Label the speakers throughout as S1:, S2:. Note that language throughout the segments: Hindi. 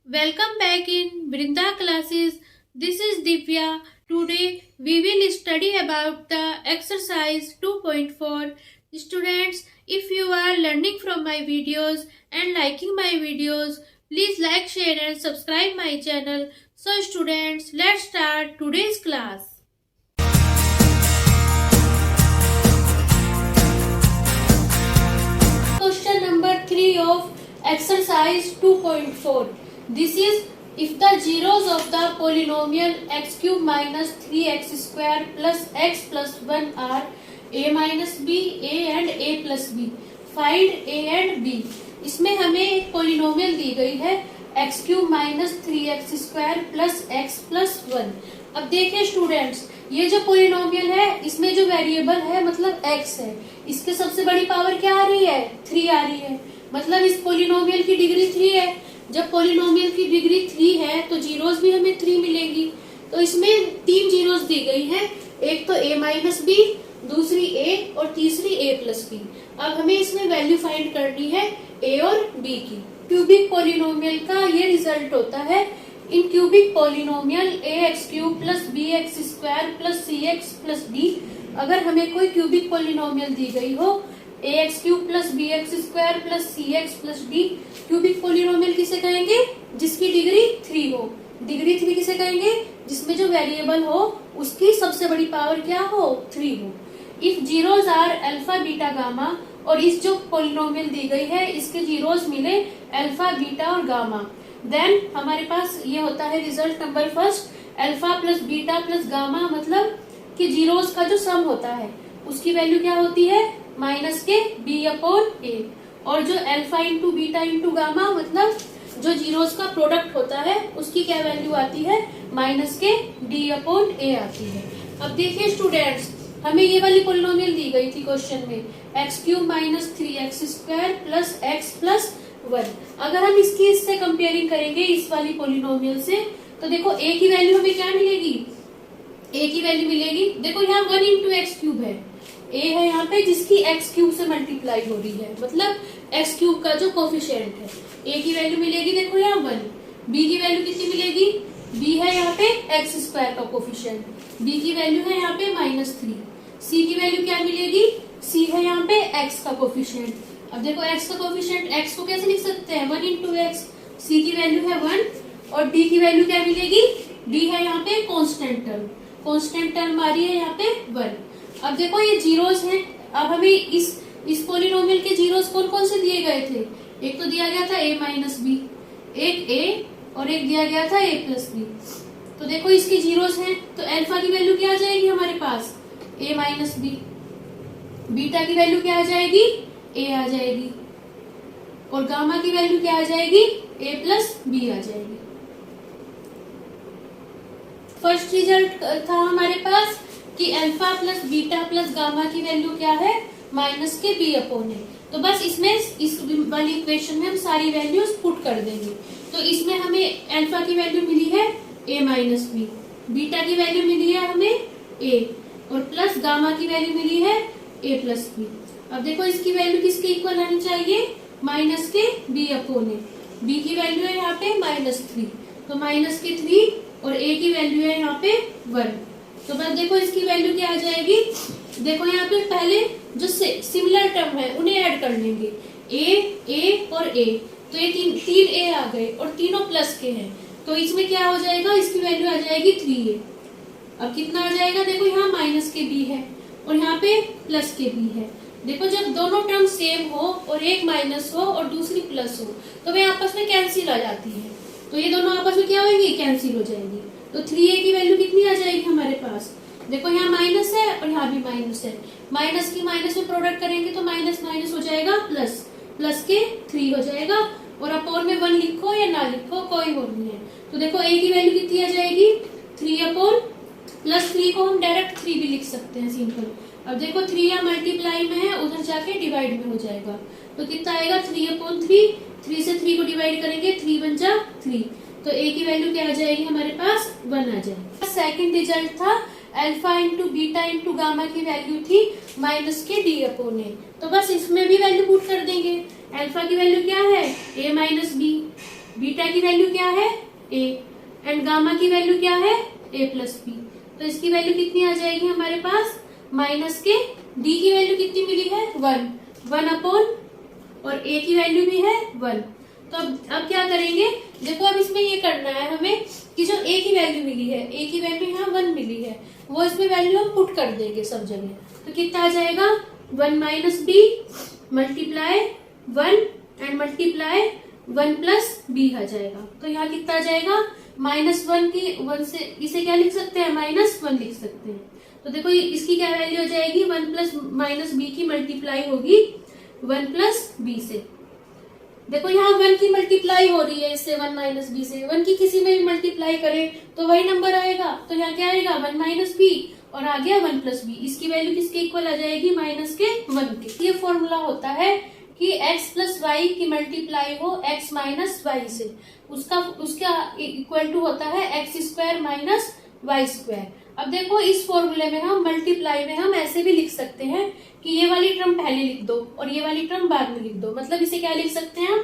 S1: Welcome back in Vrinda classes. This is Divya. Today we will study about the exercise 2.4. Students, if you are learning from my videos and liking my videos, please like, share and subscribe my channel. So students, let's start today's class. Question number 3 of exercise 2.4. This is if the zeros of the polynomial x cube minus 3x square plus x plus 1 are a minus b, a and a plus b. Find a and b. इसमें हमें एक पोलिनोमियल दी गई है x cube minus 3x square plus x plus 1. अब देखिए स्टूडेंट्स, ये जो पोलिनोमियल है इसमें जो वेरिएबल है मतलब x है, इसके सबसे बड़ी पावर क्या आ रही है? 3 आ रही है. मतलब इस पोलिनोमियल की डिग्री 3 है. जब पोलिनोमियल की डिग्री 3 है तो जीरोस भी हमें 3 मिलेगी. तो इसमें 3 जीरोस दी गई है, एक तो a माइनस बी, दूसरी a और तीसरी a प्लस बी. अब हमें इसमें वैल्यू फाइंड करनी है a और b की. क्यूबिक पोलिनोमियल का ये रिजल्ट होता है. In cubic polynomial a x cube plus b x square plus c x plus d. अगर हमें कोई क्यूबिक पोलिनोमियल दी गई हो a x cube plus b x square plus c x plus d, cubic polynomial किसे कहेंगे? जिसकी डिग्री 3 हो. डिग्री 3 किसे कहेंगे? जिसमें जो वेरिएबल हो उसकी सबसे बड़ी पावर क्या हो? 3 हो. If zeros are alpha beta gamma, और इस जो पोलिनोमियल दी गई है इसके जीरोस मिले अल्फा बीटा और गामा, देन हमारे पास ये होता है result number first, alpha plus beta plus gamma. मतलब कि जीरोस का जो सम होता है उसकी वैल्यू क्या होती है? माइनस के b अपॉन a. और जो alpha into beta into gamma मतलब जो जीरोस का प्रोडक्ट होता है उसकी क्या वैल्यू आती है? माइनस के d अपॉन a आती है. अब देखिए स्टूडेंट्स, हमें ये वाली पोलिनोमियल दी गई थी क्वेश्चन में, x cube minus 3x square plus x plus 1. अगर हम इससे कंपेयरिंग करेंगे इस वाली पोलिनोमियल से, तो देखो a की वैल्यू हमें क्या मिलेगी? a की वैल्यू मिलेगी, देखो यहाँ 1 इंटू एक्स क्यूब है, a है यहाँ पे जिसकी एक्स क्यूब से मल्टीप्लाई हो रही है, मतलब एक्स क्यूब का जो कोफिशिएंट है. a की वैल्यू मिलेगी देखो यहाँ 1. b की वैल्यू कितनी मिलेगी? b है यहाँ पे एक्स स्क्वायर का कोफिशिएंट, b की वैल्यू है यहाँ पे माइनस 3. c की वैल्यू क्या मिलेगी? c है यहाँ पे x का कोफिशिएंट. अब देखो x का कोफिशिएंट, x को कैसे लिख सकते हैं? 1 इंटू एक्स. c की वैल्यू है 1 और d की वैल्यू क्या मिलेगी? d है यहाँ पे कांस्टेंट टर्म. कांस्टेंट टर्म आ रही है यहाँ पे 1. अब देखो ये जीरोस हैं. अब हमें इस पोलिनोमियल के जीरोस कौन कौन से दिए गए थे? एक तो दिया गया था a माइनस बी, एक a और एक दिया गया था a प्लस बी. तो देखो इसके जीरोस हैं, तो अल्फा की वैल्यू क्या आ जाएगी हमारे पास? a minus b. बीटा की वैल्यू क्या आ जाएगी? a आ जाएगी. और गामा की वैल्यू क्या आ जाएगी? a प्लस बी आ जाएगी. फर्स्ट रिजल्ट था हमारे पास कि alpha plus beta plus gamma की वैल्यू क्या है? माइनस के b अपॉन ए. तो बस इसमें इस वाली इक्वेशन में हम सारी वैल्यूज पुट कर देंगे. तो इसमें हमें अल्फा की वैल्यू मिली है a माइनस बी, बीटा की वैल्यू मिली है हमें a और प्लस गामा की वैल्यू मिली है a प्लस बी. अब देखो इसकी वैल्यू किसके इक्वल आनी चाहिए? माइनस के b अपॉन ए. b की वैल्यू है यहाँ पे माइनस 3, तो माइनस के 3 और a की वैल्यू है यहाँ पे 1. तो बस देखो इसकी वैल्यू क्या आ जाएगी? देखो यहाँ पे पहले जो सिमिलर टर्म है उन्हें ऐड कर लेंगे, a और a. तो ये तीन a आ गए और तीनों प्लस के हैं, तो इसमें क्या हो जाएगा? इसकी वैल्यू आ जाएगी 3a. अब कितना आ जाएगा? देखो यहाँ माइनस के b है और यहाँ पे प्लस के b है. देखो जब दोनों टर्म सेम हो और एक माइनस हो और दूसरी प्लस हो तो वे आपस में कैंसिल आ जाती है. तो ये दोनों आपस में क्या होगी? कैंसिल हो जाएगी. तो 3a की वैल्यू कितनी आ जाएगी हमारे पास? देखो यहाँ माइनस है और यहाँ भी माइनस है. माइनस की माइनस में प्रोडक्ट करेंगे तो माइनस माइनस हो जाएगा प्लस, प्लस के 3 हो जाएगा. और अपॉन में 1 लिखो या ना लिखो कोई वो नहीं है. तो देखो a की वैल्यू कितनी आ जाएगी? 3 अपॉन प्लस 3 को हम डायरेक्ट 3 भी लिख सकते हैं सिंपल. अब देखो 3 यहाँ मल्टीप्लाई में है, उधर जाके डिवाइड में हो जाएगा. तो कितना आएगा? 3 अपॉन 3. 3 से 3 को डिवाइड करेंगे, 3 बन जा 3. तो a की वैल्यू क्या आ जाएगी हमारे पास? 1 आ जाएगी. सेकंड रिजल्ट था alpha into beta into gamma की वैल्यू थी माइनस के d अपॉन ए. तो बस इसमें भी वैल्यू पुट कर देंगे. अल्फा की वैल्यू क्या है? a माइनस बी, बीटा की वैल्यू क्या है a एंड गामा की वैल्यू क्या है a प्लस बी। तो इसकी वैल्यू कितनी आ जाएगी हमारे पास माइनस के d की वैल्यू कितनी मिली है 1 अपॉन और a की वैल्यू भी है 1। तो अब क्या करेंगे, देखो अब इसमें ये करना है हमें कि जो a की वैल्यू मिली है, a की वैल्यू यहाँ 1 मिली है, वो इसमें वैल्यू हम पुट कर देंगे सब जगह। तो कितना आ जाएगा 1 minus b multiply 1 and multiply 1 plus b आ जाएगा। तो यहाँ कितना आ जाएगा -1 की 1 से इसे क्या लिख सकते हैं -1 लिख सकते हैं। तो देखो इसकी क्या वैल्यू हो जाएगी 1 प्लस माइनस बी की मल्टीप्लाई होगी 1 प्लस बी से। देखो यहाँ 1 की मल्टीप्लाई हो रही है इससे 1 माइनस बी से, 1 की किसी में भी मल्टीप्लाई करें तो वही नंबर आएगा। तो यहाँ क्या आएगा 1 माइनस बी और आ गया 1 प्लस बी। इसकी वैल्यू किसके इक्वल आ जाएगी माइनस के 1 के। ये फॉर्मूला होता है कि x प्लस वाई की मल्टीप्लाई हो x माइनस वाई से, उसका इक्वल टू होता है x square minus y square. अब देखो इस फॉर्मूले में हम मल्टीप्लाई में हम ऐसे भी लिख सकते हैं कि ये वाली टर्म पहले लिख दो और ये वाली टर्म बाद में लिख दो। मतलब इसे क्या लिख सकते हैं हम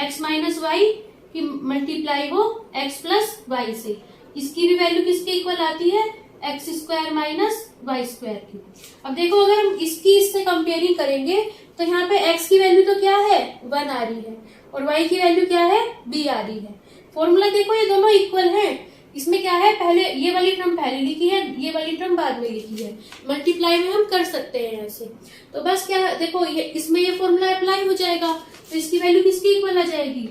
S1: x माइनस वाई की मल्टीप्लाई हो x प्लस वाई से। इसकी भी वैल्यू किसके इक्वल आती है x square minus y square की। अब देखो अगर हम इसकी इससे कंपेयरिंग करेंगे तो यहाँ पे x की वैल्यू तो क्या है 1 आ रही है और y की वैल्यू क्या है b आ रही है। फॉर्मूला देखो ये दोनों इक्वल हैं। इसमें क्या है पहले ये वाली टर्म पहले लिखी है, ये वाली टर्म बाद में लिखी है। मल्टीप्लाई में हम कर सकते हैं ऐसे। तो बस क्या देखो ये इसमें ये फॉर्मूला अप्लाई हो जाएगा। तो इसकी वैल्यू किसकी इक्वल आ जाएगी,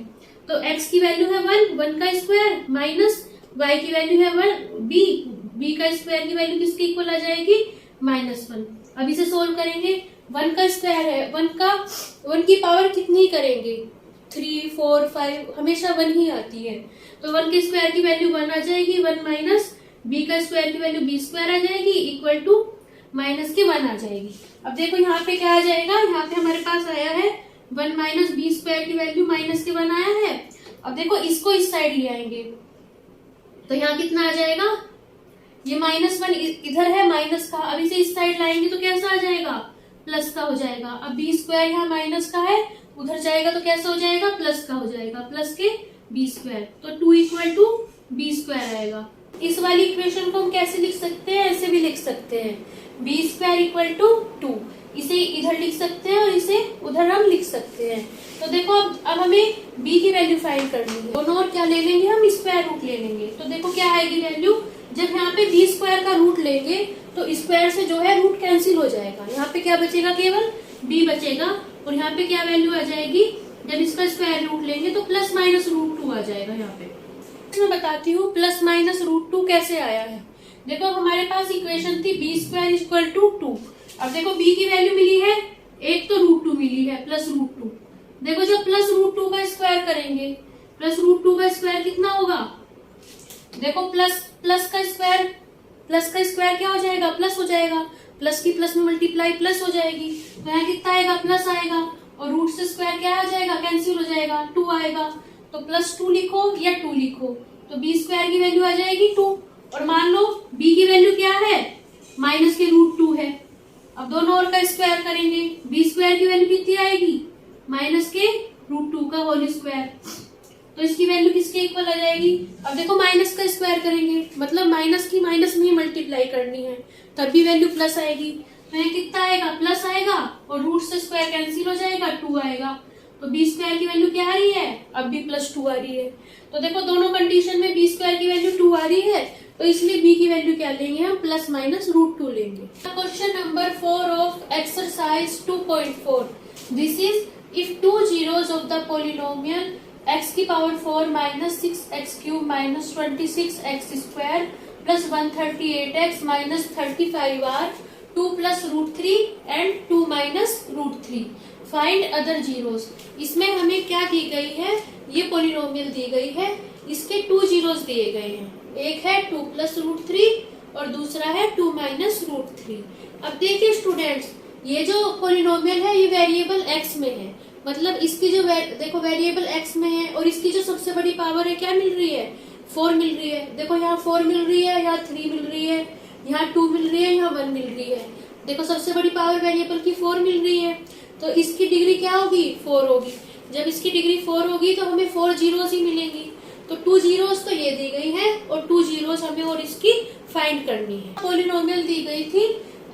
S1: तो x की वैल्यू है 1 का स्क्वायर माइनस y की वैल्यू है 1 b का स्क्वायर की वैल्यू किसकी इक्वल आ जाएगी -1। अब इसे सोल्व करेंगे, 1 का स्क्वायर है 1 की पावर कितनी करेंगे 3 4 5 हमेशा 1 ही आती है। तो 1 के स्क्वायर की वैल्यू 1 आ जाएगी 1 माइनस b का स्क्वायर की वैल्यू b स्क्वायर आ जाएगी इक्वल टू माइनस की 1 आ जाएगी। अब देखो यहाँ पे क्या आ जाएगा, यहाँ पे हमारे पास आया है 1 माइनस बी स्क्वायर की वैल्यू माइनस के 1 आया है। अब देखो इसको इस साइड ले आएंगे तो यहाँ कितना आ जाएगा, ये -1 इधर है माइनस का, अब इसे इस साइड लाएंगे तो कैसा आ जाएगा प्लस का हो जाएगा। अब बी स्क्वायर यहाँ माइनस का है, उधर जाएगा तो कैसा हो जाएगा प्लस का हो जाएगा, प्लस के बी स्क्वायर। तो 2 इक्वल टू बी स्क्वायर आएगा। इस वाली इक्वेशन को हम कैसे लिख सकते हैं, ऐसे भी लिख सकते हैं बी स्क्वायर इक्वल टू 2। इसे इधर लिख सकते हैं और इसे उधर हम लिख सकते हैं। तो देखो अब हमें b की वैल्यू फाइंड करनी है। दोनों और क्या ले लेंगे हम स्क्वायर रूट ले लेंगे। तो देखो क्या आएगी वैल्यू, जब यहाँ पे b स्क्वायर का रूट लेंगे तो स्क्वायर से जो है रूट कैंसिल हो जाएगा। यहाँ पे क्या बचेगा केवल b बचेगा और यहाँ पे क्या वैल्यू आ जाएगी, जब इसका स्क्वायर रूट लेंगे तो प्लस माइनस √2 आ जाएगा। यहाँ पे मैं बताती हूँ प्लस माइनस √2 कैसे आया है। देखो हमारे पास इक्वेशन थी b स्क्वायर इक्वल टू 2। अब देखो b की वैल्यू मिली है एक तो √2 मिली है प्लस √2। देखो जब प्लस √2 का स्क्वायर करेंगे, प्लस √2 का स्क्वायर कितना होगा, देखो प्लस का स्क्वायर क्या हो जाएगा प्लस हो जाएगा, प्लस की प्लस में मल्टीप्लाई प्लस हो जाएगी। तो यहाँ कितना आएगा प्लस आएगा और रूट से स्क्वायर क्या आ जाएगा कैंसिल हो जाएगा 2 आएगा। तो +2 लिखो या 2 लिखो तो b स्क्वायर की वैल्यू आ जाएगी 2। और मान लो b की वैल्यू क्या है माइनस के √2 है। अब दोनों और का स्क्वायर करेंगे, b स्क्वायर की वैल्यू कितनी आएगी माइनस के √2 का होल स्क्वायर। तो इसकी वैल्यू किसके इक्वल आ जाएगी। अब देखो माइनस का स्क्वायर करेंगे मतलब माइनस की माइनस में ही मल्टीप्लाई करनी है तब भी वैल्यू प्लस आएगी। तो ये कितना आएगा प्लस आएगा और रूट से स्क्वायर कैंसिल हो जाएगा 2 आएगा। तो b स्क्वायर की वैल्यू क्या आ रही है, अब भी +2 आ रही है। तो देखो दोनों कंडीशन में b स्क्वायर की वैल्यू 2 आ रही है तो इसलिए b की वैल्यू क्या लेंगे हम प्लस माइनस √2 लेंगे। Question number 4 of exercise 2.4। This is if 2 zeros of the polynomial x की power 4 minus 6x³ minus 26x square plus 138x minus 35 are 2 plus √3 and 2 minus √3। Find other zeros. इसमें हमें क्या दी गई है, ये पोलिनोमियल दी गई है, इसके 2 जीरोस दिए गए हैं। एक है 2 प्लस √3 और दूसरा है 2 माइनस √3। अब देखिए स्टूडेंट्स, ये जो पोलिनोमियल है ये वेरिएबल x में है, मतलब इसकी जो देखो वेरिएबल x में है और इसकी जो सबसे बड़ी पावर है क्या मिल रही है 4 मिल रही है। देखो यहाँ 4 मिल रही है, यहाँ 3 मिल रही है, यहाँ 2 मिल रही है, यहाँ 1 मिल रही है। देखो सबसे बड़ी पावर वेरिएबल की 4 मिल रही है तो इसकी डिग्री क्या होगी 4 होगी। जब इसकी डिग्री 4 होगी तो हमें 4 जीरोस ही मिलेंगी। तो 2 जीरोस तो ये दी गई है और 2 जीरोस हमें और इसकी फाइंड करनी है। पॉलिनोमियल दी गई थी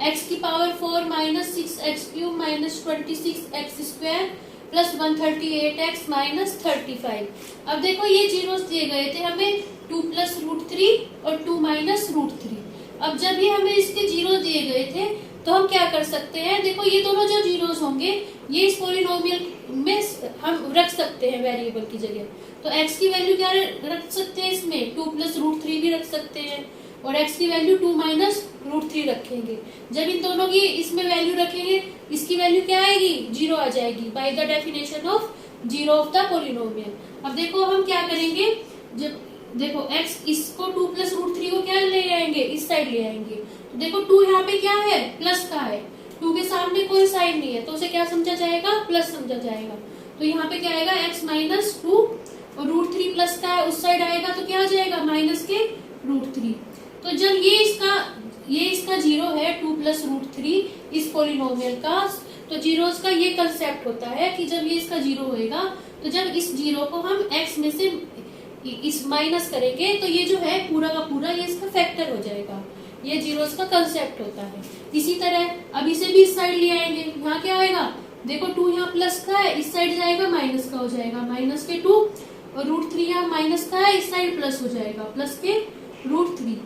S1: x की power 4 minus 6x³ minus 26x² plus 138x minus 35। अब देखो ये जीरोस दिए गए थे हमें 2 प्लस रूट 3 और 2 माइनस रूट 3। अब जब ये हमें इसके जीरो दिए गए थे तो हम क्या कर सकते हैं, देखो ये दोनों जो जीरोस होंगे ये इस पॉलिनोमियल में हम रख सकते हैं वेरिएबल की जगह। तो x की वैल्यू क्या रख सकते हैं इसमें, 2 प्लस रूट 3 भी रख सकते हैं और x की वैल्यू 2 माइनस रूट 3 रखेंगे। जब इन दोनों की इसमें वैल्यू रखेंगे इसकी वैल्यू क्या आएगी, जीरो आ जाएगी by the definition of zero of the polynomial. अब देखो हम क्या करेंगे, जब देखो x इसको 2 प्लस रूट 3 को क्या ले आएंगे, इस साइड ले आएंगे। तो देखो 2 यहाँ पे क्या है, प्लस का है, 2 के सामने कोई साइन नहीं है तो उसे क्या समझा जाएगा, प्लस समझा जाएगा। तो यहाँ पे क्या आएगा x माइनस 2 और रूट 3 प्लस का है उस साइड आएगा तो क्या आ जाएगा माइनस के रूट 3। तो जब ये इसका जीरो है 2 प्लस रूट 3 इस पॉलिनोमियल का, तो जीरोस का ये कंसेप्ट होता है कि जब ये इसका जीरो होएगा तो जब इस जीरो को हम x में से इस माइनस करेंगे तो ये जो है पूरा का पूरा ये इसका फैक्टर हो जाएगा। ये जीरोस का कंसेप्ट होता है। इसी तरह अब इसे भी इस साइड ले आएंगे, यहाँ क्या आएगा, देखो 2 यहाँ प्लस का है इस साइड जाएगा माइनस का हो जाएगा, माइनस के 2 और रूट 3 यहाँ माइनस का है इस साइड प्लस हो जाएगा, प्लस के रूट 3।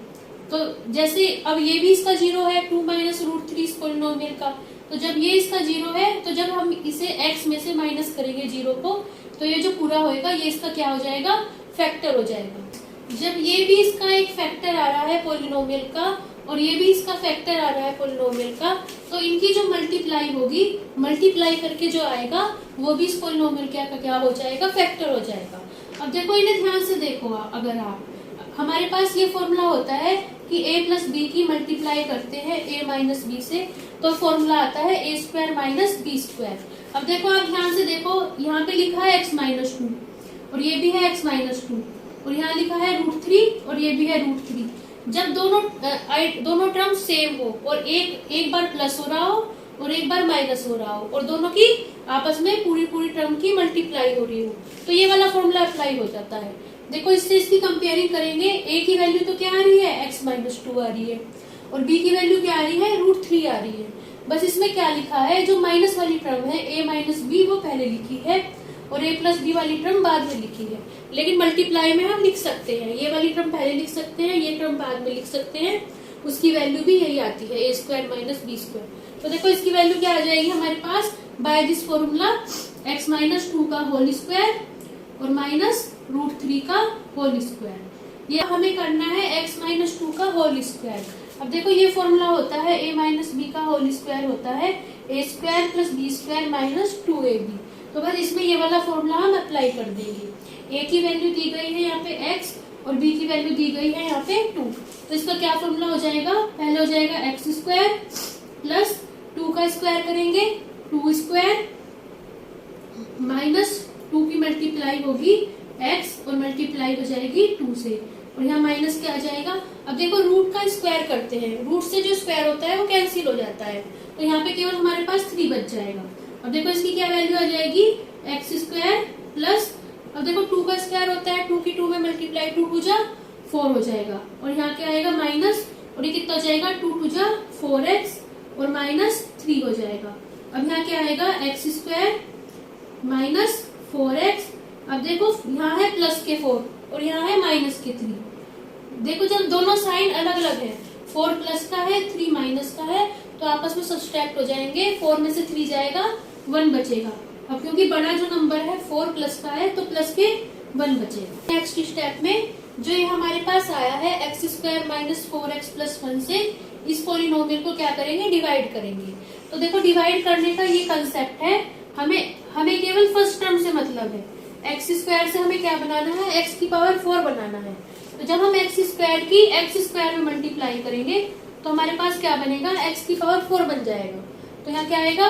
S1: तो जैसे अब ये भी इसका जीरो है 2 माइनस रूट 3 इस पॉलिनोमियल का, तो जब ये इसका जीरो है तो जब हम इसे x में से माइनस करेंगे जीरो को तो ये जो पूरा होएगा ये इसका क्या हो जाएगा, फैक्टर हो जाएगा। जब ये भी इसका एक फैक्टर आ रहा है पॉलिनोमियल का और ये भी इसका फैक्टर आ रहा है पॉलिनोमियल का, तो इनकी जो मल्टीप्लाई होगी, मल्टीप्लाई करके जो आएगा वो भी इस पॉलिनोमियल का क्या हो जाएगा, फैक्टर हो जाएगा। अब देखो इन्हें ध्यान से देखो, अगर आप हमारे पास ये फॉर्मूला होता है कि a प्लस बी की मल्टीप्लाई करते हैं a माइनस बी से तो फॉर्मूला आता है a square minus b square. अब देखो आप ध्यान से देखो, यहाँ पे लिखा है x माइनस 2 और ये भी है x माइनस 2 और यहाँ लिखा है रूट 3 और ये भी है रूट 3। जब दोनों टर्म सेम हो और एक बार प्लस हो रहा हो और एक बार माइनस हो रहा हो और दोनों की आपस में पूरी टर्म की मल्टीप्लाई हो रही हो तो ये वाला फॉर्मूला अप्लाई हो जाता है। देखो इससे इसकी कंपेयरिंग करेंगे, a की वैल्यू तो क्या आ रही है, x माइनस 2 आ रही है और b की वैल्यू क्या आ रही है, रूट 3 आ रही है। बस इसमें क्या लिखा है, जो माइनस वाली टर्म है a माइनस बी वो पहले लिखी है और a प्लस बी वाली टर्म बाद में लिखी है। लेकिन मल्टीप्लाई में हम लिख सकते हैं, ये वाली टर्म पहले लिख सकते हैं, ये टर्म बाद में लिख सकते हैं, उसकी वैल्यू भी यही आती है a square minus b square. तो देखो इसकी वैल्यू क्या आ जाएगी हमारे पास, by this formula x minus 2 का होल स्क्वायर और माइनस रूट 3 का होल स्क्वायर। ये हमें करना है x माइनस 2 का होल स्क्वायर। अब देखो ये फॉर्मूला होता है a माइनस बी का होल स्क्वायर होता है a square plus b square minus 2ab। तो बस इसमें ये वाला फॉर्मूला हम अप्लाई कर देंगे। a की वैल्यू दी गई है यहाँ पे x और b की वैल्यू दी गई है यहाँ पे 2। तो इसका क्या फॉर्मूला हो जाएगा, पहले हो जाएगा x स्क्वायर प्लस 2 का स्क्वायर करेंगे 2 स्क्वायर माइनस 2 की मल्टीप्लाई होगी x और मल्टीप्लाई हो जाएगी 2 से और यहाँ माइनस क्या आ जाएगा। अब देखो रूट का स्क्वायर करते हैं, रूट से जो स्क्वायर होता है वो कैंसिल हो जाता है तो यहाँ पे केवल हमारे पास 3 बच जाएगा। अब देखो इसकी क्या वैल्यू आ जाएगी, एक्स स्क्वायर प्लस, अब देखो 2 का स्क्वायर होता है 2 की 2 में मल्टीप्लाई 2 टू जा 4 हो जाएगा और यहाँ क्या आएगा माइनस और ये कितना हो जाएगा 2 टू जा 4x और माइनस 3 हो जाएगा। अब यहाँ क्या आएगा एक्स स्क्वायर माइनस 4x। अब देखो यहाँ है प्लस के 4 और यहाँ है माइनस के 3। देखो जब दोनों साइन अलग अलग है, 4 प्लस का है 3 माइनस का है तो आपस में सब्सट्रैक्ट हो जाएंगे, 4 में से 3 जाएगा 1 बचेगा। अब क्योंकि बड़ा जो नंबर है 4 प्लस का है तो प्लस के 1 बचेगा। नेक्स्ट स्टेप में जो ये हमारे पास आया है x square minus 4x plus 1 से इस पॉलिनोमियल को क्या करेंगे, डिवाइड करेंगे। तो देखो डिवाइड करने का ये कंसेप्ट है, हमें केवल फर्स्ट टर्म से मतलब है। एक्स स्क्वायर से हमें क्या बनाना है, एक्स की पावर 4 बनाना है। तो जब हम एक्स स्क्वायर की एक्स स्क्वायर में मल्टीप्लाई करेंगे तो हमारे पास क्या बनेगा, एक्स की पावर 4 बन जाएगा। तो यहाँ क्या आएगा,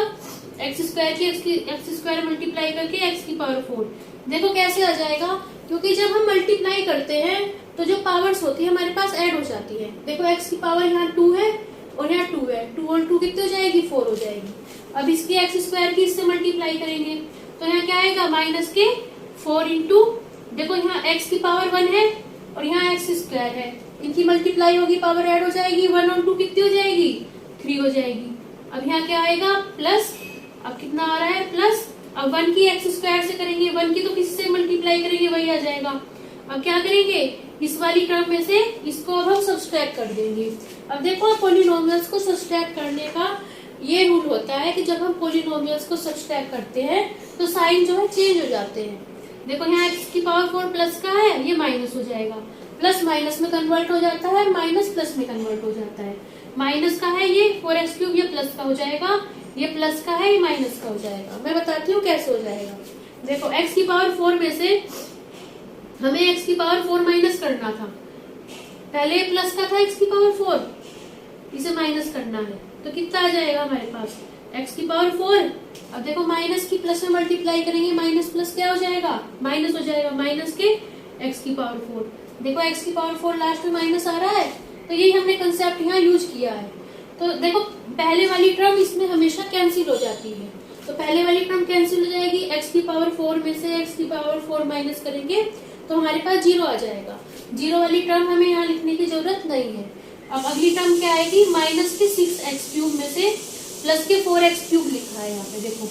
S1: एक्स स्क्वायर की एक्स स्क्वायर मल्टीप्लाई करके एक्स की पावर 4। देखो कैसे आ जाएगा, क्योंकि जब हम मल्टीप्लाई करते हैं तो जो पावर्स होती है हमारे पास ऐड हो जाती है। देखो एक्स की पावर यहाँ 2 है और यहाँ 2 है, 2 और 2 कितनी हो जाएगी, 4 हो जाएगी। अब इसकी एक्स स्क्वायर की इससे मल्टीप्लाई करेंगे तो यहाँ क्या आएगा माइनस के 4 इंटू, देखो यहाँ x की पावर 1 है और यहाँ x स्क्वायर है, इनकी मल्टीप्लाई होगी, पावर ऐड हो जाएगी, 1 और 2 कितनी हो जाएगी 3 हो जाएगी। अब यहाँ क्या आएगा प्लस, अब कितना आ रहा है प्लस, अब 1 की x स्क्वायर से करेंगे, 1 की तो किससे मल्टीप्लाई करेंगे वही आ जाएगा। अब क्या करेंगे इस वाली टर्म में से इसको अब हम सब्सट्रैक्ट कर देंगे। अब देखो पॉलिनोमियल्स को सब्सट्रैक्ट करने का ये रूल होता है कि जब हम पॉलिनोमियल्स को सब्सट्रैक्ट करते हैं तो साइन जो है चेंज हो जाते हैं। देखो यहाँ x की पावर 4 प्लस का है, ये माइनस हो जाएगा, प्लस माइनस में कन्वर्ट हो जाता है, माइनस प्लस में कन्वर्ट हो जाता है। माइनस का है ये 4x क्यूब, ये प्लस का हो जाएगा, ये प्लस का है, ये माइनस का हो जाएगा। मैं बताती हूँ कैसे हो जाएगा। देखो x की पावर 4 में से हमें x की पावर 4 माइनस करना था, पहले प्लस का था x की पावर 4, इसे माइनस करना है तो कितना आ जाएगा हमारे पास x की पावर 4। अब देखो माइनस की प्लस में मल्टीप्लाई करेंगे, माइनस प्लस क्या हो जाएगा माइनस हो जाएगा, माइनस के x की पावर 4। देखो x की पावर 4 लास्ट में माइनस आ रहा है, तो यही हमने कंसेप्ट यहाँ यूज किया है। तो देखो पहले वाली टर्म इसमें हमेशा कैंसिल हो जाती है, तो पहले वाली टर्म कैंसिल हो जाएगी, x की पावर 4 में से x की पावर 4 माइनस करेंगे तो हमारे पास 0 आ जाएगा। 0 वाली टर्म हमें यहाँ लिखने की जरूरत नहीं है। अब अगली टर्म क्या आएगी, माइनस के 6x क्यूब में से प्लस के 4x क्यूब लिखा है यहाँ पे, देखो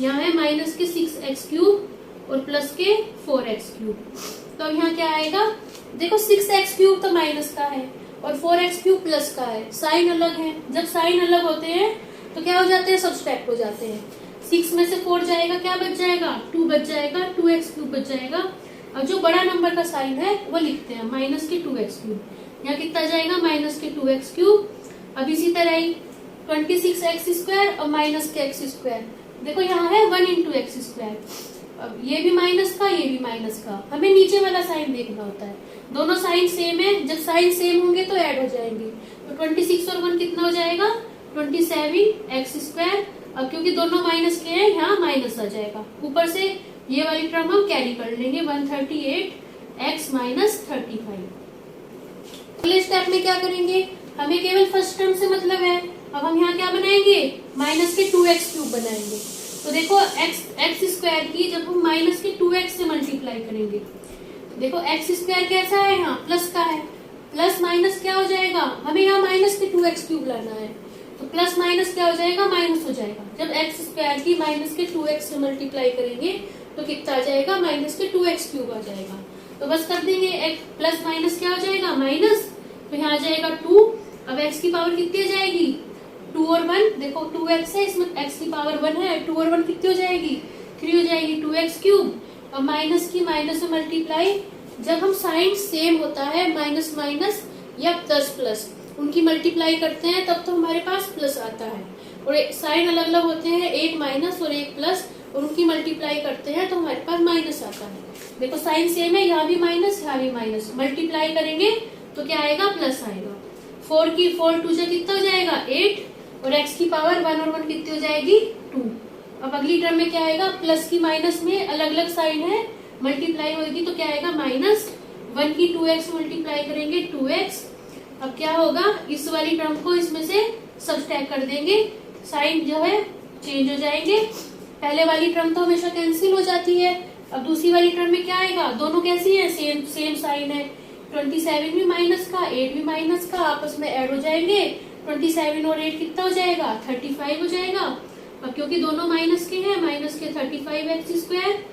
S1: यहाँ है माइनस के 6x क्यूब और प्लस के 4x क्यूब। तो अब यहाँ क्या आएगा, देखो 6x क्यूब तो माइनस का है और 4x क्यूब प्लस का है, साइन अलग है। जब साइन अलग होते हैं तो क्या हो जाते हैं सब्सट्रैक्ट हो जाते हैं। 6 में से 4 जाएगा, क्या बच जाएगा 2 बच जाएगा, 2x क्यूब बच जाएगा। अब जो बड़ा नंबर का साइन है वो लिखते हैं माइनस के 2x क्यूब, यहाँ कितना जाएगा माइनस के 2x क्यूब। अब इसी तरह ही 26x स्क्वायर और माइनस के x स्क्वायर, देखो यहाँ है 1 इंटू एक्स स्क्वायर, अब ये भी माइनस का ये भी माइनस का, हमें नीचे वाला साइन देखना होता है। दोनों साइन सेम है, जब साइन सेम होंगे तो ऐड हो जाएंगे, तो 26 और 1 कितना हो जाएगा 27x स्क्वायर। अब क्योंकि दोनों माइनस के हैं यहाँ माइनस आ जाएगा, ऊपर से ये वाली टर्म हम कैरी कर लेंगे 138x माइनस 35। अगले स्टेप में क्या करेंगे, हमें केवल फर्स्ट टर्म से मतलब है। अब हम यहाँ क्या बनाएंगे माइनस के 2x क्यूब बनाएंगे। तो देखो x स्क्वायर की जब हम माइनस के 2x से मल्टीप्लाई करेंगे, देखो x स्क्वायर कैसा है यहाँ प्लस का है, प्लस माइनस क्या हो जाएगा, हमें यहाँ माइनस के 2x क्यूब लाना है, तो प्लस माइनस क्या हो जाएगा माइनस हो जाएगा। जब x स्क्वायर की माइनस के 2x से मल्टीप्लाई करेंगे तो कितना आ जाएगा माइनस के 2x क्यूब आ जाएगा। तो बस कर देंगे प्लस माइनस क्या हो जाएगा माइनस, तो यहाँ आ जाएगा 2। अब x की पावर कितनी हो जाएगी 2 और 1, देखो 2x है इसमें x की पावर 1 है, 2 और 1 कितनी हो जाएगी 3 हो जाएगी, 2x क्यूब। अब माइनस की माइनस में मल्टीप्लाई, जब हम साइन सेम होता है माइनस माइनस या प्लस प्लस उनकी मल्टीप्लाई करते हैं तब तो हमारे पास प्लस आता है, और साइन अलग अलग होते हैं, एक माइनस और एक प्लस, और उनकी मल्टीप्लाई करते हैं तो हमारे पास माइनस आता है। देखो साइन सेम है, यहाँ भी माइनस यहाँ भी माइनस, मल्टीप्लाई करेंगे तो क्या आएगा प्लस आएगा। 4 की 4 2 से कितना हो जाएगा 8, और x की पावर 1 और 1 कितनी हो जाएगी 2। अब अगली टर्म में क्या आएगा, प्लस की माइनस में अलग अलग साइन है, मल्टीप्लाई होगी तो क्या आएगा माइनस, 1 की 2x मल्टीप्लाई करेंगे 2x। अब क्या होगा, इस वाली टर्म को इसमें से सब्सट्रैक्ट कर देंगे, साइन जो है चेंज हो जाएंगे। पहले वाली टर्म तो हमेशा कैंसिल हो जाती है। अब दूसरी वाली टर्म में क्या आएगा, दोनों कैसी है सेम साइन है, 27 भी माइनस का 8 भी माइनस का, आपस में ऐड हो जाएंगे, 27 और 8 कितना हो जाएगा 35 हो जाएगा। अब क्योंकि दोनों माइनस के हैं, माइनस के 35x स्क्वायर।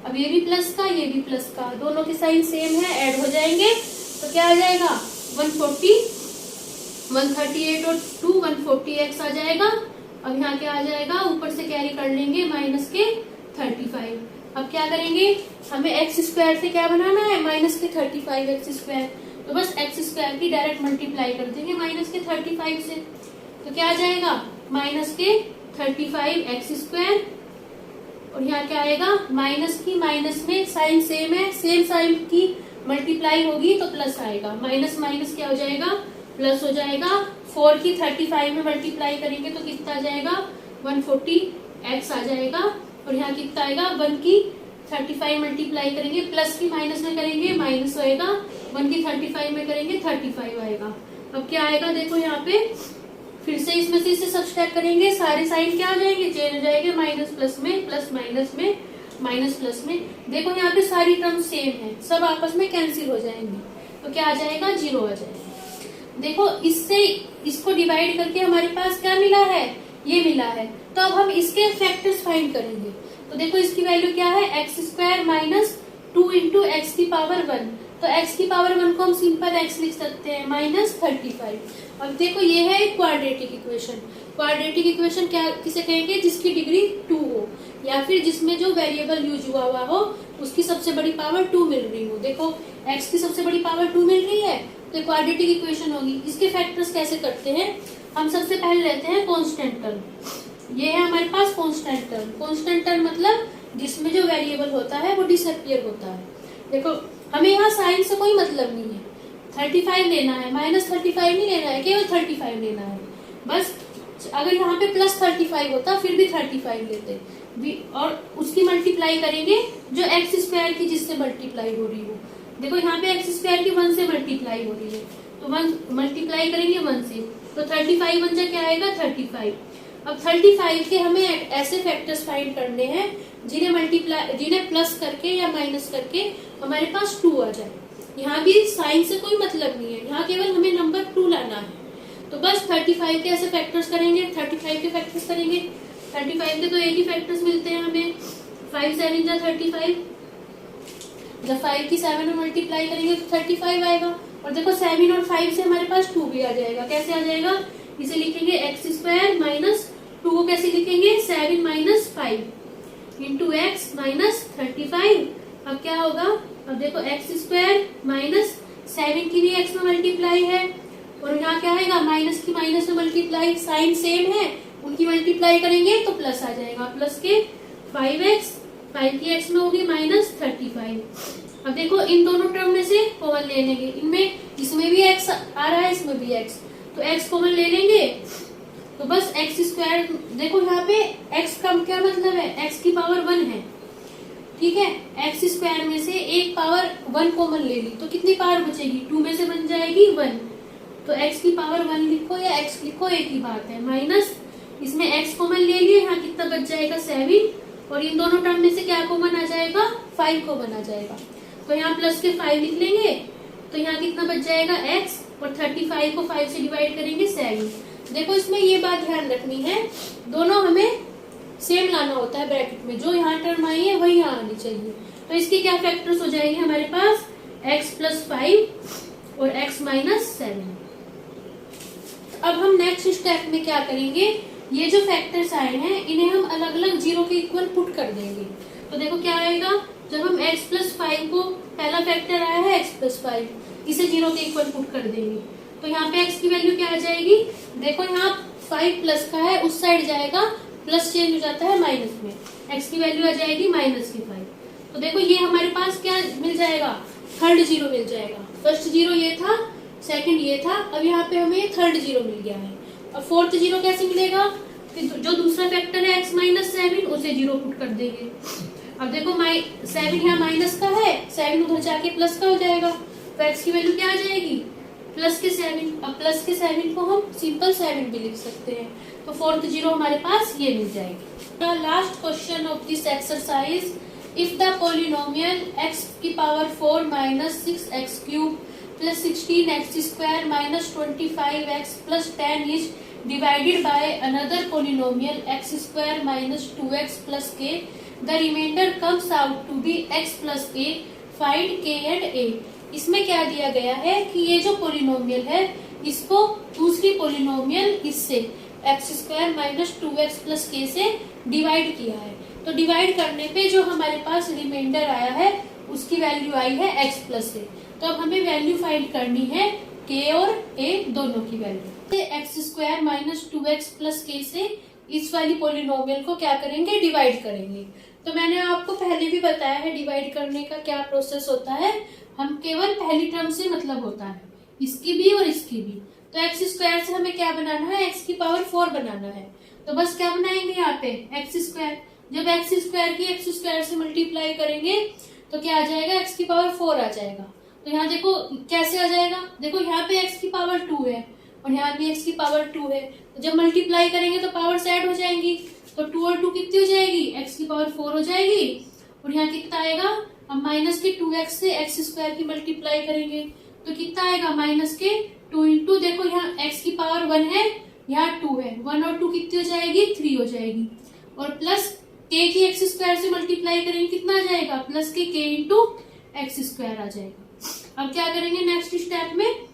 S1: अब ये भी प्लस का ये भी प्लस का, दोनों के साइन सेम है, ऐड हो जाएंगे तो क्या आ जाएगा 140, 138 और 2 140x आ जाएगा। अब यहाँ क्या आ जाएगा, ऊपर से कैरी कर लेंगे माइनस के 35। अब क्या करेंगे, हमें x स्क्वायर से क्या बनाना है माइनस के 35x स्क्वायर, तो बस x स्क्वायर की डायरेक्ट मल्टीप्लाई कर देंगे माइनस के 35 से, तो क्या आ जाएगा माइनस के 35x स्क्वायर। और यहाँ क्या आएगा, माइनस की माइनस में साइन सेम है, सेम साइन की मल्टीप्लाई होगी तो प्लस आएगा, माइनस माइनस क्या हो जाएगा प्लस हो जाएगा। 4 की 35 में मल्टीप्लाई करेंगे तो कितना आ जाएगा 140x आ जाएगा। और यहाँ कितना आएगा, 1 की 35 मल्टीप्लाई करेंगे, प्लस की माइनस में करेंगे माइनस होएगा, 1 की 35 में करेंगे 35 आएगा। अब क्या आएगा, देखो यहाँ पे फिर से इसमें से इसे सब्सट्रैक्ट करेंगे, सारे साइन क्या हो जाएंगे चेंज हो जाएंगे, माइनस प्लस में प्लस माइनस में। माइनस प्लस में। देखो यहाँ पे सारी टर्म सेम है, सब आपस में कैंसिल हो जाएंगी, तो क्या आ जाएगा, 0 आ जाएगा। देखो इससे इसको डिवाइड करके हमारे पास क्या मिला है, ये मिला है। तो अब हम इसके फैक्टर्स फाइंड करेंगे। तो देखो इसकी वैल्यू क्या है, x square minus 2 into x की पावर 1। तो x की पावर 1 को हम सिंपल x लिख सकते हैं -35। अब देखो ये है एक क्वाड्रेटिक इक्वेशन। क्वाड्रेटिक इक्वेशन क्या किसे कहेंगे, जिसकी डिग्री 2 हो, या फिर जिसमें जो वेरिएबल यूज हुआ हो उसकी सबसे बड़ी पावर 2 मिल रही हो। देखो x की सबसे बड़ी पावर 2 मिल रही है, तो क्वाड्रेटिक इक्वेशन होगी। इसके फैक्टर्स कैसे करते हैं, हम सबसे पहले लेते हैं कांस्टेंट टर्म। ये है हमारे पास कांस्टेंट टर्म। कांस्टेंट टर्म मतलब जिसमें जो वेरिएबल होता है वो डिसअपियर होता है। देखो हमें यहाँ साइन से कोई मतलब नहीं है, 35 लेना है, -35 नहीं लेना है, केवल 35 लेना है बस। अगर यहाँ पे +35 होता फिर भी 35 लेते, और उसकी मल्टीप्लाई करेंगे जो एक्स स्क्वायर की जिससे मल्टीप्लाई हो रही हो। देखो यहाँ पे एक्स स्क्वायर की 1 से मल्टीप्लाई हो रही है, तो 1 मल्टीप्लाई करेंगे 1 से, तो 35 1 क्या आएगा, 35। अब 35 के हमें ऐसे फैक्टर्स फाइंड करने हैं जिन्हें प्लस करके या माइनस करके हमारे पास 2 आ जाए। यहाँ भी साइन से कोई मतलब नहीं है, यहाँ केवल हमें नंबर 2 लाना है। तो बस 35 के ऐसे फैक्टर्स करेंगे, 35 के फैक्टर्स करेंगे। 35 के तो एक ही फैक्टर्स मिलते हैं हमें, 5 7 जा 35। जब 5 की 7 में मल्टीप्लाई करेंगे तो 35 आएगा। और देखो 7 और 5 से हमारे पास 2 भी आ जाएगा। कैसे आ जाएगा, इसे लिखेंगे एक्स स्क्वायर माइनस 2 को कैसे लिखेंगे, 7 माइनस 5 इंटू एक्स माइनस 35। अब क्या होगा, अब देखो एक्स स्क्वायर माइनस 7 की भी एक्स में मल्टीप्लाई है, और यहाँ क्या आएगा, माइनस की माइनस में मल्टीप्लाई, साइन सेम है, उनकी मल्टीप्लाई करेंगे तो प्लस आ जाएगा। प्लस के 5x, 5 की x में होगी -35। अब देखो इन दोनों टर्म में से कॉमन ले लेंगे, इनमें इसमें भी x आ रहा है, इसमें भी x, तो x कॉमन ले लेंगे तो बस एक्स स्क्वायर। देखो यहाँ पे x का क्या मतलब है, x की पावर 1 है, ठीक है। एक्स स्क्वायर में से एक पावर 1 कॉमन ले ली तो कितनी पावर बचेगी, 2 में से बन जाएगी 1। तो x की पावर 1 लिखो या x लिखो एक ही बात है, माइनस इसमें x कॉमन ले लिए, यहाँ कितना बच जाएगा 7, और इन दोनों टर्म में से क्या कॉमन आ जाएगा, 5 कॉमन आ जाएगा। तो यहाँ प्लस के 5 लिख लेंगे, तो यहाँ कितना बच जाएगा x, और 35 को 5 से डिवाइड करेंगे 7। देखो इसमें ये बात ध्यान रखनी है, दोनों हमें सेम लाना होता है ब्रैकेट में, जो यहाँ टर्म आई है वही यहाँ आनी चाहिए। तो इसके क्या फैक्टर्स हो जाएंगे हमारे पास, x प्लस 5 और x माइनस 7। अब हम नेक्स्ट स्टेप में क्या करेंगे, ये जो फैक्टर्स आए हैं इन्हें हम अलग अलग जीरो के इक्वल पुट कर देंगे। तो देखो क्या आएगा, जब हम x प्लस 5 को, पहला फैक्टर आया है x प्लस 5, इसे जीरो के इक्वल पुट कर देंगे, तो यहाँ पे x की वैल्यू क्या आ जाएगी, देखो यहाँ 5 प्लस का है, उस साइड जाएगा, प्लस चेंज हो जाता है माइनस में, x की वैल्यू आ जाएगी -5। तो देखो ये हमारे पास क्या मिल जाएगा, थर्ड जीरो मिल जाएगा। फर्स्ट जीरो ये था, सेकंड ये था, अब यहाँ पे हमें थर्ड जीरो मिल गया है। अब फोर्थ जीरो कैसे मिलेगा, जो दूसरा फैक्टर है x माइनस 7, उसे जीरो पुट कर देंगे। अब देखो 7 यहाँ माइनस का है, 7 उधर जाके प्लस का हो जाएगा, तो x की वैल्यू क्या आ जाएगी, प्लस के 7। अब प्लस के 7 को हम सिंपल 7 भी लिख सकते हैं, तो फोर्थ जीरो हमारे पास ये मिल जाएगी। Last question of this exercise, if the polynomial x की power 4 minus 6x cube plus 16x square minus 25x plus 10 is divided by another polynomial x square minus 2x plus k, the remainder comes out to be x plus a, find k and a। इसमें क्या दिया गया है कि ये जो पोलिनोमियल है इसको दूसरी पोलिनोमियल इससे x square minus 2x plus के से डिवाइड किया है। तो डिवाइड करने पे जो हमारे पास रिमाइंडर आया है उसकी वैल्यू आई है x प्लस ए। तो अब हमें वैल्यू फाइंड करनी है k और a दोनों की value. X square minus 2x plus के से इस वाली पोलिनोमियल को क्या करेंगे, डिवाइड करेंगे। तो मैंने आपको पहले भी बताया है डिवाइड करने का क्या प्रोसेस होता है, हम केवल पहली टर्म से मतलब होता है, इसकी भी और इसकी भी। तो एक्स स्क्वायर से हमें क्या बनाना है, एक्स की पावर 4 बनाना है, तो बस क्या बनाएंगे यहाँ पे एक्स स्क्वायर। जब एक्स स्क्वायर की एक्स स्क्वायर से मल्टीप्लाई करेंगे तो क्या आ जाएगा, एक्स की पावर 4 आ जाएगा। तो यहाँ देखो कैसे आ जाएगा, देखो यहाँ पे x की पावर 2 है और यहाँ भी x की पावर 2 है, तो जब मल्टीप्लाई करेंगे तो पावर्स ऐड हो जाएंगी, तो 2 और 2 कितनी हो जाएगी, x की पावर 4 हो जाएगी, और यहाँ कितना आएगा, अब माइनस के 2x से एक्स स्क्वायर की मल्टीप्लाई करेंगे तो कितना आएगा, माइनस के 2 इंटू, देखो यहाँ x की पावर 1 है, यहाँ 2 है, 1 और 2 कितनी हो जाएगी, 3 हो जाएगी, और प्लस k की एक्स स्क्वायर से मल्टीप्लाई करेंगे कितना आ जाएगा, प्लस के k इंटू एक्स स्क्वायर आ जाएगा। अब क्या करेंगे नेक्स्ट स्टेप में,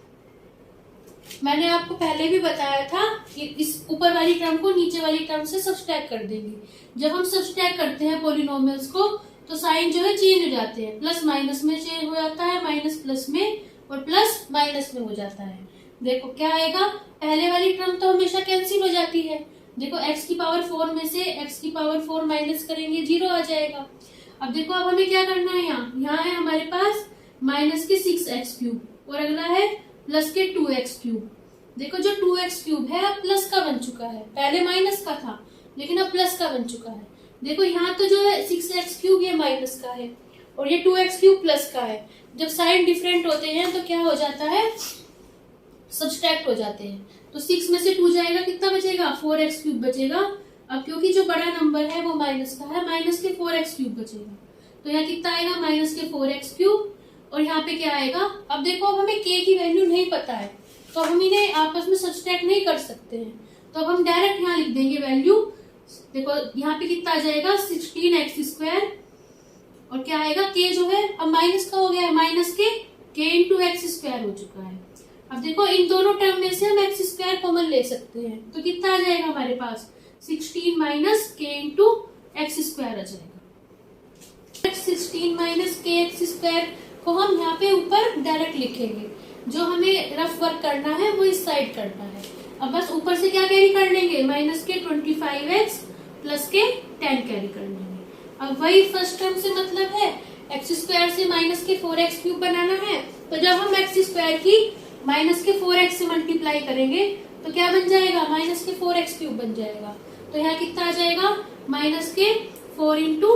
S1: मैंने आपको पहले भी बताया था कि इस ऊपर वाली टर्म को नीचे वाली टर्म से सब्सट्रैक्ट कर देंगे। जब हम सब्सट्रैक्ट करते हैं पॉलिनोमियल्स को तो साइन जो है चेंज हो जाते हैं, प्लस माइनस में चेंज हो जाता है, माइनस प्लस में और प्लस माइनस में हो जाता है। देखो क्या आएगा, पहले वाली टर्म तो हमेशा कैंसिल हो जाती है, देखो x की पावर 4 में से x की पावर 4 माइनस करेंगे 0 आ जाएगा। अब देखो अब हमें क्या करना है, यहाँ है हमारे पास माइनस के 6x क्यूब और अगला है प्लस के 2x क्यूब। देखो जो 2x क्यूब है अब प्लस का बन चुका है, पहले माइनस का था लेकिन अब प्लस का बन चुका है। देखो यहाँ तो जो है 6x क्यूब ये माइनस का है और ये 2x क्यूब प्लस का है। जब साइन डिफरेंट होते हैं तो क्या हो जाता है, सब्सट्रैक्ट हो जाते हैं। तो 6 में से 2 जाएगा, कितना बचेगा, 4x क्यूब बचेगा। अब क्योंकि जो बड़ा नंबर है वो माइनस का है, माइनस के 4x क्यूब बचेगा। तो यहाँ कितना आएगा, माइनस के 4x क्यूब, और यहाँ पे क्या आएगा। अब देखो अब हमें k की वैल्यू नहीं पता है तो हम इन्हें आपस में सब्सट्रैक्ट नहीं कर सकते हैं, तो अब हम डायरेक्ट यहाँ लिख देंगे वैल्यू। देखो यहाँ पे कितना आ जाएगा, 16x स्क्वायर, और क्या आएगा, k जो है अब माइनस का हो गया है, माइनस के k इंटू एक्स स्क्वायर हो चुका है। अब देखो इन दोनों टर्म में से हम एक्स स्क्वायर कॉमन ले सकते हैं तो कितना आ जाएगा हमारे पास, 16 माइनस के इंटू एक्स स्क्वायर आ जाएगा। 16 माइनस के एक्स स्क्वायर को हम यहाँ पे ऊपर डायरेक्ट लिखेंगे, जो हमें रफ वर्क करना है वो इस साइड करना है। अब बस ऊपर से क्या कैरी कर लेंगे, माइनस के 25x प्लस के 10 कैरी कर लेंगे। अब वही फर्स्ट टर्म से मतलब है, एक्स स्क्वायर से माइनस के 4x क्यूब बनाना है, तो जब हम एक्स स्क्वायर की माइनस के 4x से मल्टीप्लाई करेंगे तो क्या बन जाएगा, माइनस के 4x क्यूब बन जाएगा। तो यहाँ कितना आ जाएगा, माइनस के 4 इंटू,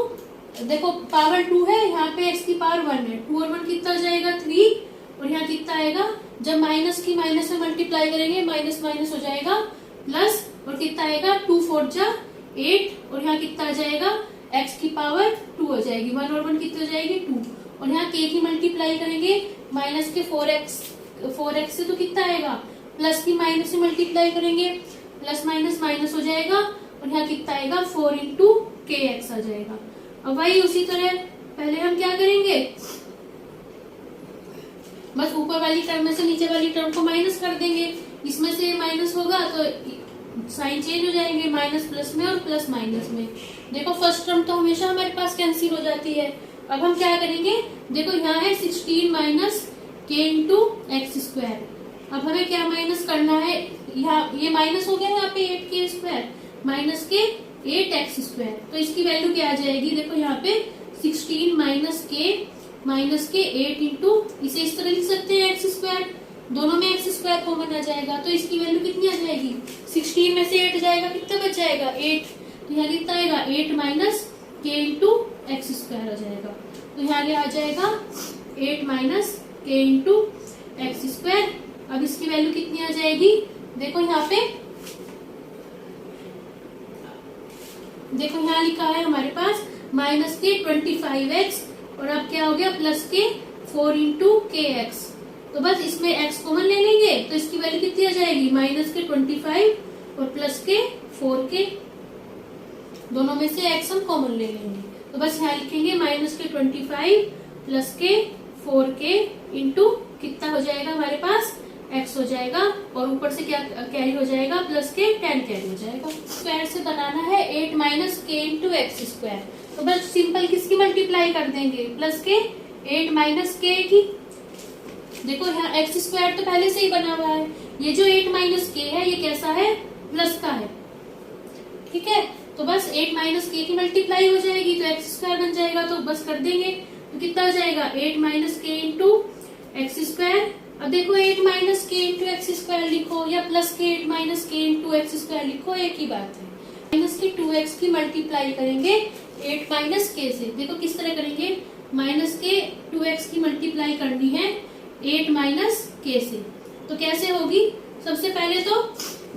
S1: देखो पावर 2 है, यहाँ पे x की पावर 1 है, 2 और 1 कितना आ जाएगा 3, और यहाँ कितना आएगा, जब माइनस की माइनस में मल्टीप्लाई करेंगे माइनस माइनस हो जाएगा प्लस, और कितना आएगा 2 4 जा 8, और यहाँ कितना आ जाएगा x की पावर 2 हो जाएगी, 1 और 1 कितनी हो जाएगी 2, और यहाँ k की मल्टीप्लाई करेंगे माइनस के 4x से तो कितना आएगा, प्लस की माइनस से मल्टीप्लाई करेंगे प्लस माइनस माइनस हो जाएगा, और यहाँ कितना आएगा 4 इंटू के एक्स आ जाएगा। अब वही उसी तरह पहले हम क्या करेंगे, बस ऊपर वाली टर्म में से नीचे वाली टर्म को माइनस कर देंगे, इसमें से माइनस होगा तो साइन चेंज हो जाएंगे, माइनस प्लस में और प्लस माइनस में। देखो फर्स्ट टर्म तो हमेशा हमारे पास कैंसिल हो जाती है। अब हम क्या करेंगे, देखो यहाँ है 16 माइनस के इंटू एक्स स्क्वायर। अब हमें क्या माइनस करना है, यहाँ ये माइनस हो गया यहाँ पे 8k स्क्वायर माइनस के 8x स्क्वायर, तो इसकी वैल्यू क्या आ जाएगी, देखो यहाँ पे 16 माइनस के 8 इंटू, इसे इस तरह लिख सकते हैं एक्स स्क्वायर, दोनों में एक्स स्क्वायर कॉमन आ जाएगा तो इसकी वैल्यू कितनी आ जाएगी, 16 में से 8 जाएगा कितना बच जाएगा 8, तो यहाँ कितना आएगा 8 माइनस के इंटू एक्स स्क्वायर आ जाएगा। तो यहाँ आ जाएगा 8 माइनस के इंटू एक्स स्क्वायर। अब इसकी वैल्यू कितनी आ जाएगी, देखो यहाँ पे, देखो यहाँ लिखा है हमारे पास माइनस के 25x, और अब क्या हो गया प्लस के 4 इंटू के एक्स, तो बस इसमें x कॉमन ले लेंगे तो इसकी वैल्यू कितनी आ जाएगी, माइनस के 25 और प्लस के 4k, दोनों में से x हम कॉमन ले लेंगे, तो बस यहाँ लिखेंगे माइनस के 25 प्लस के 4k इंटू कितना हो जाएगा हमारे पास x हो जाएगा, और ऊपर से क्या कैरी हो जाएगा, प्लस के 10 कैरी हो जाएगा। स्क्वायर से बनाना है 8 माइनस के इंटू एक्स स्क्वायर, तो बस सिंपल किसकी मल्टीप्लाई कर देंगे, प्लस के 8 माइनस के की। देखो यहाँ एक्स स्क्वायर तो पहले से ही बना हुआ है, ये जो 8 माइनस के है ये कैसा है, प्लस का है, ठीक है। तो बस 8 माइनस के की मल्टीप्लाई हो जाएगी तो एक्स स्क्वायर बन जाएगा, तो बस कर देंगे, तो कितना हो जाएगा 8 माइनस के इंटू एक्स स्क्वायर। अब देखो 8 माइनस के इंटू एक्स स्क्वायर लिखो या प्लस के 8 माइनस के इंटू एक्स स्क्वायर लिखो, एक ही बात है। माइनस के 2x की मल्टीप्लाई करेंगे 8 माइनस के से, देखो किस तरह करेंगे, माइनस के 2x की मल्टीप्लाई करनी है 8 माइनस के से, तो कैसे होगी, सबसे पहले तो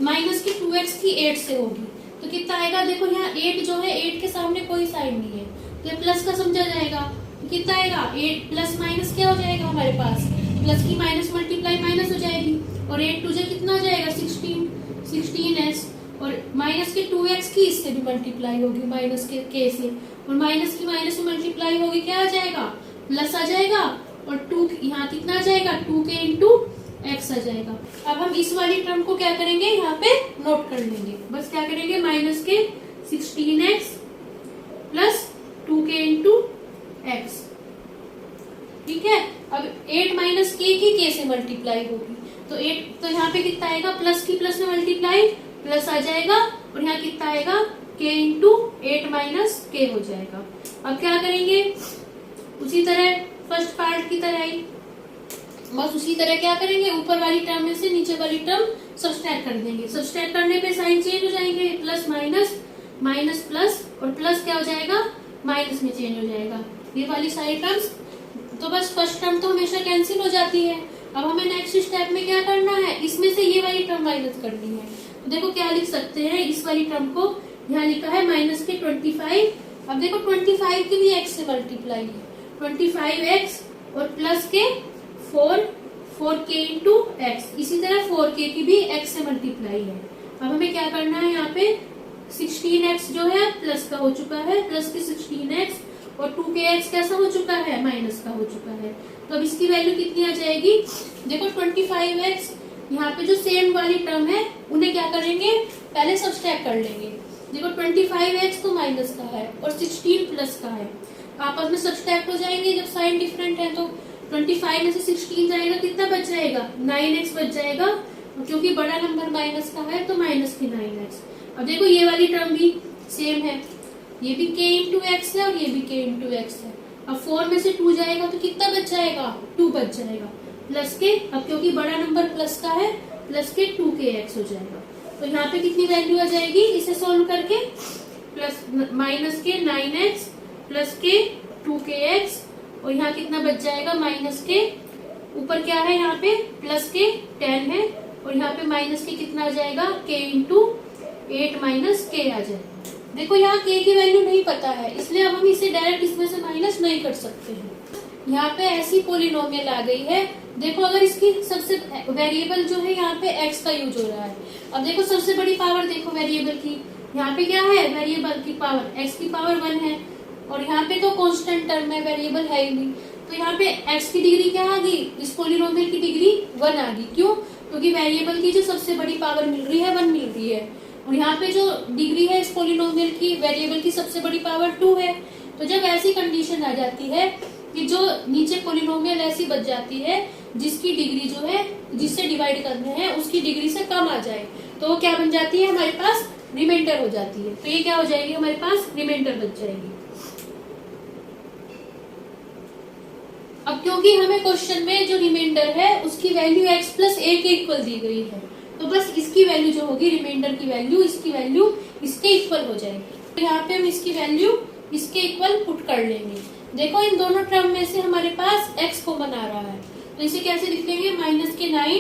S1: माइनस की 2x की 8 से होगी, तो कितना आएगा, देखो यहाँ 8 जो है 8 के सामने कोई साइन नहीं है तो ये प्लस का समझा जाएगा। तो कितना आएगा 8 प्लस माइनस क्या हो जाएगा हमारे पास, प्लस की माइनस मल्टीप्लाई माइनस हो जाएगी, और 8 टू जा कितना हो जाएगा 16x, और माइनस के 2x की इससे भी मल्टीप्लाई होगी माइनस के से, और माइनस की माइनस में मल्टीप्लाई होगी क्या आ जाएगा प्लस आ जाएगा, और 2 यहाँ कितना आ जाएगा 2k इंटू x आ जाएगा। अब हम इस वाली टर्म को क्या करेंगे यहाँ पे नोट कर लेंगे, बस क्या करेंगे माइनस के 16x plus 2k into x, ठीक है। अब 8 माइनस के की k से मल्टीप्लाई होगी, तो 8 तो यहाँ पे कितना आएगा प्लस की प्लस में मल्टीप्लाई प्लस आ जाएगा, और यहाँ कितना आएगा k इंटू 8 माइनस के हो जाएगा। अब क्या करेंगे उसी तरह फर्स्ट पार्ट की तरह ही, बस उसी तरह क्या करेंगे ऊपर वाली टर्म में से नीचे वाली टर्म सब्सट्रैक्ट कर देंगे। सब्सट्रैक्ट करने पे साइन चेंज हो जाएंगे, प्लस माइनस माइनस प्लस, और प्लस क्या हो जाएगा माइनस में चेंज हो जाएगा, ये वाली सारी टर्म्स। तो बस फर्स्ट टर्म तो हमेशा कैंसिल हो जाती है। अब हमें नेक्स्ट स्टेप में क्या करना है, इसमें से ये वाली टर्म माइनस करनी है। तो देखो क्या लिख सकते हैं, इस वाली टर्म को यहाँ लिखा है माइनस के 25। अब देखो 25 की भी x से मल्टीप्लाई है, 25x और प्लस के 4k इंटू एक्स, इसी तरह 4k की भी x से मल्टीप्लाई है। अब हमें क्या करना है यहाँ पे 16x जो है प्लस का हो चुका है, प्लस के 16x, और 2kx कैसा हो चुका है माइनस का हो चुका है। तो अब इसकी वैल्यू कितनी आ जाएगी, देखो 25x, यहाँ पे जो सेम वाली टर्म है उन्हें क्या करेंगे पहले सब्सट्रैक्ट कर लेंगे। देखो 25x तो माइनस का है और 16 प्लस का है, आपस में सब्सट्रैक्ट हो जाएंगे जब साइन डिफरेंट है। तो 25 में से 16 जाएगा कितना बच जाएगा 9x बच जाएगा, क्योंकि बड़ा नंबर माइनस का है तो माइनस के 9x। अब देखो ये वाली टर्म भी सेम है, ये भी k इंटू एक्स है और ये भी k इंटू एक्स है। अब 4 में से 2 जाएगा तो कितना बच जाएगा 2 बच जाएगा, प्लस के, अब क्योंकि बड़ा नंबर प्लस का है प्लस के 2kx हो जाएगा। तो यहाँ पे कितनी वैल्यू आ जाएगी इसे सोल्व करके, प्लस माइनस के 9x प्लस के 2kx, और यहाँ कितना बच जाएगा माइनस के, ऊपर क्या है यहाँ पे प्लस के 10 है, और यहाँ पे माइनस के कितना आ जाएगा k इंटू 8 माइनस के आ जाएगा। देखो यहाँ k की वैल्यू नहीं पता है, इसलिए अब हम इसे डायरेक्ट इसमें से माइनस नहीं कर सकते हैं। यहाँ पे ऐसी पोलिनोमियल आ गई है, देखो अगर इसकी सबसे वेरिएबल जो है यहाँ पे x का यूज हो रहा है। अब देखो सबसे बड़ी पावर देखो वेरिएबल की, यहाँ पे क्या है वेरिएबल की पावर x की पावर 1 है, और यहाँ पे तो कांस्टेंट टर्म है वेरिएबल है ही नहीं। तो यहाँ पे x की डिग्री क्या आ गई, इस पोलिनोमियल की डिग्री 1 आ गई। क्यों, क्योंकि वेरिएबल की जो सबसे बड़ी पावर मिल रही है 1 मिल रही है, और यहाँ पे जो डिग्री है इस पोलिनोमियल की वेरिएबल की सबसे बड़ी पावर 2 है। तो जब ऐसी कंडीशन आ जाती है कि जो नीचे पोलिनोमियल ऐसी बच जाती है जिसकी डिग्री जो है जिससे डिवाइड करना है उसकी डिग्री से कम आ जाए, तो वो क्या बन जाती है हमारे पास रिमाइंडर हो जाती है। तो ये क्या हो जाएगी हमारे पास रिमाइंडर बच जाएगी। अब क्योंकि हमें क्वेश्चन में जो रिमाइंडर है उसकी वैल्यू x प्लस a के इक्वल दी गई है, तो बस इसकी वैल्यू जो होगी रिमाइंडर की वैल्यू इसकी वैल्यू इसके इक्वल हो जाएगी। तो यहाँ पे हम इसकी वैल्यू इसके इक्वल पुट कर लेंगे। देखो इन दोनों टर्म में से हमारे पास x कॉमन आ रहा है, तो इसे कैसे लिख लेंगे माइनस के 9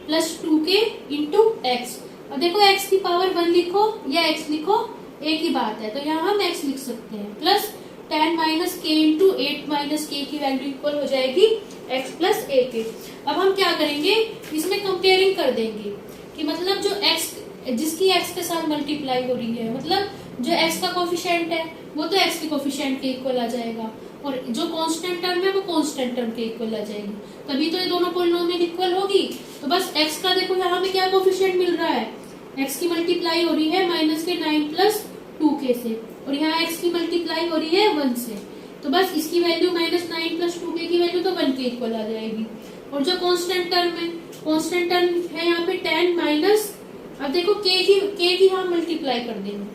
S1: प्लस 2k इंटू एक्स। अब देखो x की पावर 1 लिखो या x लिखो एक ही बात है, तो यहाँ हम x लिख सकते हैं, प्लस 10 माइनस के इंटू 8 माइनस के की वैल्यू इक्वल हो जाएगी x प्लस a के। अब हम क्या करेंगे इसमें कंपेयरिंग कर देंगे कि मतलब जो x जिसकी x के साथ मल्टीप्लाई हो रही है, मतलब जो x का कोफिशिएंट है वो तो x के कोफिशिएंट के इक्वल आ जाएगा, और जो कांस्टेंट टर्म है वो कांस्टेंट टर्म के इक्वल आ जाएगी, तभी तो ये दोनों पोलिनोमियल इक्वल होगी। तो बस x का देखो यहाँ पे क्या कोफिशिएंट मिल रहा है, x की मल्टीप्लाई हो रही है माइनस के 9 प्लस 2k से, और यहाँ x की मल्टीप्लाई हो रही है 1 से, तो बस इसकी वैल्यू माइनस 9 प्लस 2k की वैल्यू तो 1 के इक्वल आ जाएगी। और जो कांस्टेंट टर्म है, कांस्टेंट टर्म है यहाँ पे 10 माइनस, अब देखो k की यहाँ मल्टीप्लाई कर देंगे,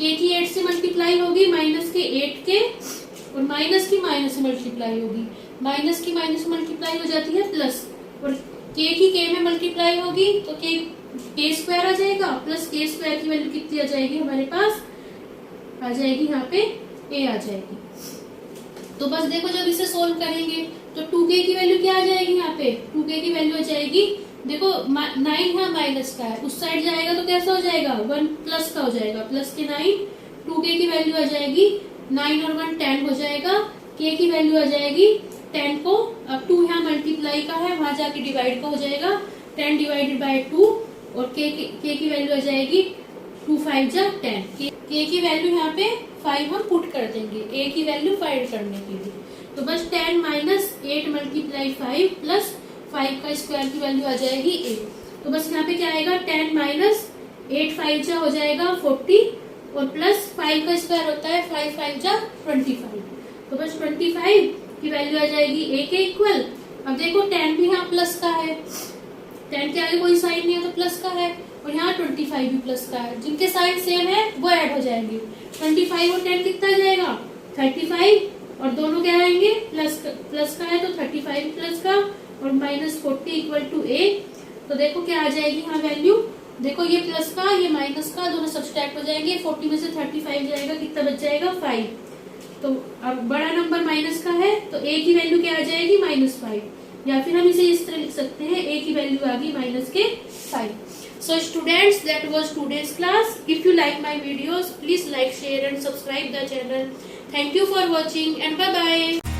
S1: k की 8 से मल्टीप्लाई होगी माइनस के 8k, और माइनस की माइनस से मल्टीप्लाई होगी, माइनस की माइनस मल्टीप्लाई हो जाती है प्लस, और k की k में मल्टीप्लाई होगी तो k स्क्वायर आ जाएगा, प्लस k स्क्वायर की वैल्यू कितनी आ जाएगी हमारे पास आ जाएगी यहाँ पे a आ जाएगी। तो बस देखो जब इसे सोल्व करेंगे तो 2k की वैल्यू क्या आ जाएगी, यहाँ पे 2k की वैल्यू आ जाएगी, देखो 9 है माइनस का है, उस साइड जाएगा तो कैसा हो जाएगा 1 प्लस का हो जाएगा, प्लस के 9, 2k की वैल्यू आ जाएगी 9 और 1 10 हो जाएगा। k की वैल्यू आ जाएगी 10 को, अब 2 यहाँ मल्टीप्लाई का है, वहां जाके डिवाइड का हो जाएगा 10 डिवाइडेड बाय 2, और k की वैल्यू आ जाएगी 2 5 जा 10। k की वैल्यू यहाँ पे 5 हम पुट कर देंगे a की वैल्यू फाइंड करने के लिए। तो बस 10 माइनस 8 मल्टीप्लाई 5 प्लस 5 का स्क्वायर की वैल्यू आ जाएगी 8। तो बस यहाँ पे क्या आएगा 10 माइनस 8 5 जा हो जाएगा 40, और प्लस 5 का स्क्वायर होता है 5 5 जा 25। तो बस 25 की वैल्यू आ जाएगी a के इक्वल। अब देखो 10 भी यहाँ प्लस का है, 10 के आगे कोई साइन नहीं है तो प्लस का है, और यहाँ 25 भी प्लस का है, जिनके साइन सेम है वो ऐड हो जाएंगे। 25 और 10 कितना जाएगा 35, और दोनों क्या आएंगे प्लस का है तो 35 प्लस का, और माइनस 40 इक्वल टू a। तो देखो क्या आ जाएगी यहाँ वैल्यू, देखो ये प्लस का ये माइनस का दोनों सब्सट्रैक्ट हो जाएंगे, 40 में से 35 जाएगा, कितना बच जाएगा 5। तो अब बड़ा नंबर माइनस का है तो a की वैल्यू क्या आ जाएगी -5, या फिर हम इसे इस तरह लिख सकते हैं a की वैल्यू आ गई -5। So students, that was today's class. If you like my videos, please like, share and subscribe the channel. Thank you for watching and bye bye.